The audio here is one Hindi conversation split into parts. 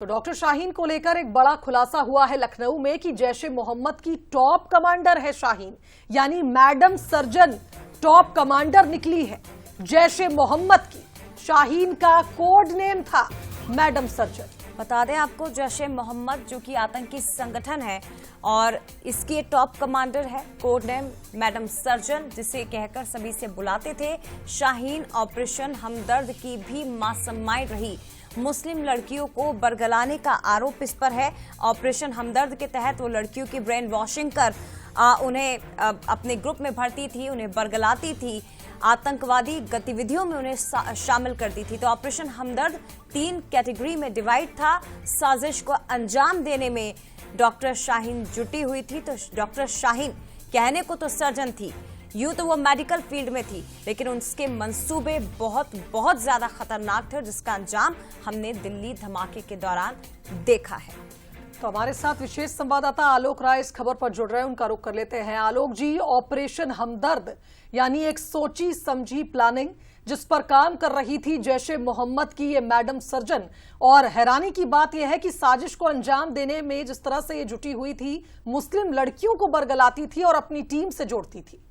तो डॉक्टर शाहीन को लेकर एक बड़ा खुलासा हुआ है लखनऊ में कि जैश ए मोहम्मद की टॉप कमांडर है शाहीन, यानी मैडम सर्जन टॉप कमांडर निकली है। जैश ए मोहम्मद की शाहीन का कोड नेम था मैडम सर्जन। बता दें आपको, जैश ए मोहम्मद जो कि आतंकी संगठन है और इसके टॉप कमांडर है, कोड नेम मैडम सर्जन, जिसे कहकर सभी से बुलाते थे। शाहीन ऑपरेशन हमदर्द की भी मास्टरमाइंड रही। मुस्लिम लड़कियों को बरगलाने का आरोप इस पर है। ऑपरेशन हमदर्द के तहत वो लड़कियों की ब्रेन वॉशिंग कर उन्हें अपने ग्रुप में भरती थी, उन्हें बरगलाती थी, आतंकवादी गतिविधियों में उन्हें शामिल करती थी। तो ऑपरेशन हमदर्द 3 कैटेगरी में डिवाइड था। साजिश को अंजाम देने में डॉक्टर शाहीन जुटी हुई थी। तो डॉक्टर शाहीन कहने को तो सर्जन थी, यूं तो वो मेडिकल फील्ड में थी, लेकिन उसके मंसूबे बहुत ज्यादा खतरनाक थे, जिसका अंजाम हमने दिल्ली धमाके के दौरान देखा है। तो हमारे साथ विशेष संवाददाता आलोक राय इस खबर पर जुड़ रहे हैं, उनका रुख कर लेते हैं। आलोक जी, ऑपरेशन हमदर्द यानी एक सोची समझी प्लानिंग जिस पर काम कर रही थी जैश ए मोहम्मद की ये मैडम सर्जन, और हैरानी की बात यह है कि साजिश को अंजाम देने में जिस तरह से ये जुटी हुई थी, मुस्लिम लड़कियों को बरगलाती थी और अपनी टीम से जोड़ती थी।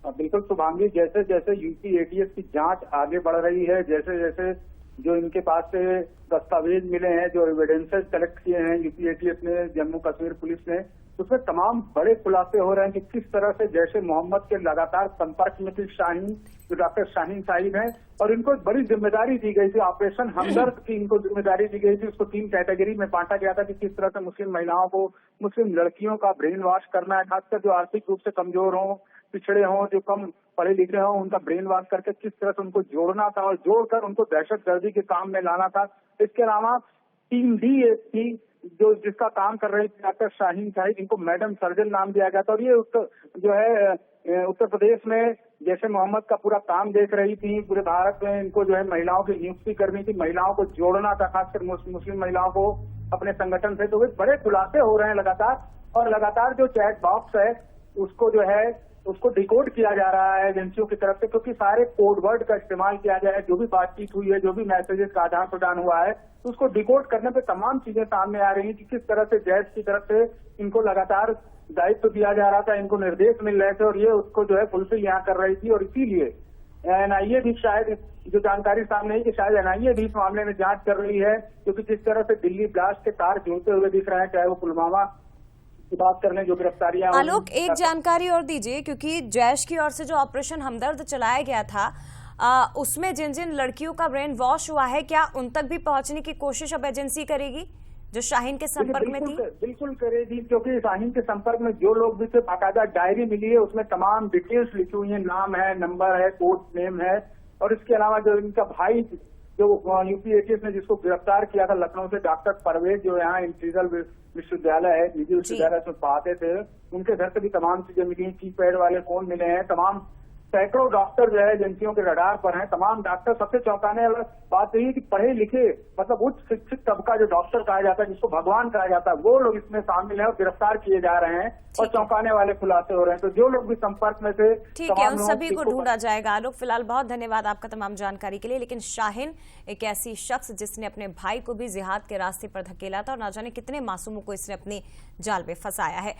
बिल्कुल शुभांगी, जैसे जैसे यूपी एटीएस की जांच आगे बढ़ रही है, जैसे जैसे जो इनके पास से दस्तावेज मिले हैं, जो एविडेंसेस कलेक्ट किए हैं यूपी एटीएस ने, जम्मू कश्मीर पुलिस ने, उसमें तमाम बड़े खुलासे हो रहे हैं कि किस तरह से जैश ए मोहम्मद के लगातार संपर्क में थी शाहीन, जो डॉक्टर शाहीन साहिब हैं, और इनको एक बड़ी जिम्मेदारी दी गई थी। ऑपरेशन हमदर्द की इनको जिम्मेदारी दी गई थी। उसको 3 कैटेगरी में बांटा गया था कि किस तरह से मुस्लिम महिलाओं को, मुस्लिम लड़कियों का ब्रेन वॉश करना है, खासकर जो आर्थिक रूप से कमजोर हों, पिछड़े हों, जो कम पढ़े लिखे हों, उनका ब्रेन वॉश करके किस तरह से उनको जोड़ना था और जोड़कर उनको दहशतगर्दी के काम में लाना था। इसके अलावा टीम डी थी जो जिसका काम कर रही थी डॉक्टर शाहीन साहिब, इनको मैडम सर्जन नाम दिया गया था। और ये उत्तर प्रदेश में जैसे मोहम्मद का पूरा काम देख रही थी। पूरे भारत में इनको जो है महिलाओं की नियुक्ति करनी थी, महिलाओं को जोड़ना था, खासकर मुस्लिम महिलाओं को अपने संगठन से। तो वे बड़े खुलासे हो रहे हैं लगातार, और लगातार जो चैट बॉक्स है उसको जो है उसको डिकोड किया जा रहा है एजेंसियों की तरफ से, क्योंकि सारे कोड वर्ड का इस्तेमाल किया गया है। जो भी बातचीत हुई है, जो भी मैसेजेस का आदान प्रदान हुआ है, उसको डिकोड करने पे तमाम चीजें सामने आ रही हैं कि किस तरह से जैश की तरफ से इनको लगातार दायित्व दिया जा रहा था, इनको निर्देश मिल रहे थे, और ये उसको जो है फुलफिल यहाँ कर रही थी। और इसीलिए एनआईए भी शायद, जो जानकारी सामने है कि शायद एनआईए भी इस मामले में जांच कर रही है, क्योंकि जिस तरह से दिल्ली ब्लास्ट के तार जुड़ते हुए दिख रहे हैं, चाहे वो पुलवामा की बात कर लें, जो गिरफ्तारियां। आलोक, एक जानकारी और दीजिए, क्योंकि जैश की ओर से जो ऑपरेशन हमदर्द चलाया गया था, उसमें जिन जिन लड़कियों का ब्रेन वॉश हुआ है, क्या उन तक भी पहुंचने की कोशिश अब एजेंसी करेगी जो शाहीन के संपर्क में थी? बिल्कुल करेगी, क्योंकि शाहीन के संपर्क में जो लोग भी थे, बाकायदा डायरी मिली है, उसमें तमाम डिटेल्स लिखी हुई है, नाम है, नंबर है, कोड नेम है। और इसके अलावा जो इनका भाई, जो यूपी एटीएस ने जिसको गिरफ्तार किया था लखनऊ से, डॉक्टर परवेज, जो यहाँ इंटीरियल विश्वविद्यालय है, निजी विश्वविद्यालय में पढ़ाते थे, उनके घर से भी तमाम चीजें मिली, कीपैड वाले फोन मिले हैं। तमाम सैकड़ों डॉक्टर जो है एजेंसियों के रडार पर हैं। तमाम डॉक्टर, सबसे चौंकाने वाली बात यही है कि पढ़े लिखे, मतलब उच्च शिक्षित तबका जो डॉक्टर कहा जाता है, जिसको भगवान कहा जाता है, वो लोग इसमें शामिल हैं और गिरफ्तार किए जा रहे हैं, और चौंकाने वाले खुलासे हो रहे हैं। तो जो लोग भी संपर्क में थे, ठीक है, उन सभी को ढूंढा जाएगा। आलोक, फिलहाल बहुत धन्यवाद आपका तमाम जानकारी के लिए। लेकिन शाहीन एक ऐसी शख्स जिसने अपने भाई को भी जिहाद के रास्ते पर धकेला था, और ना जाने कितने मासूमों को इसने अपनी जाल में फंसाया है।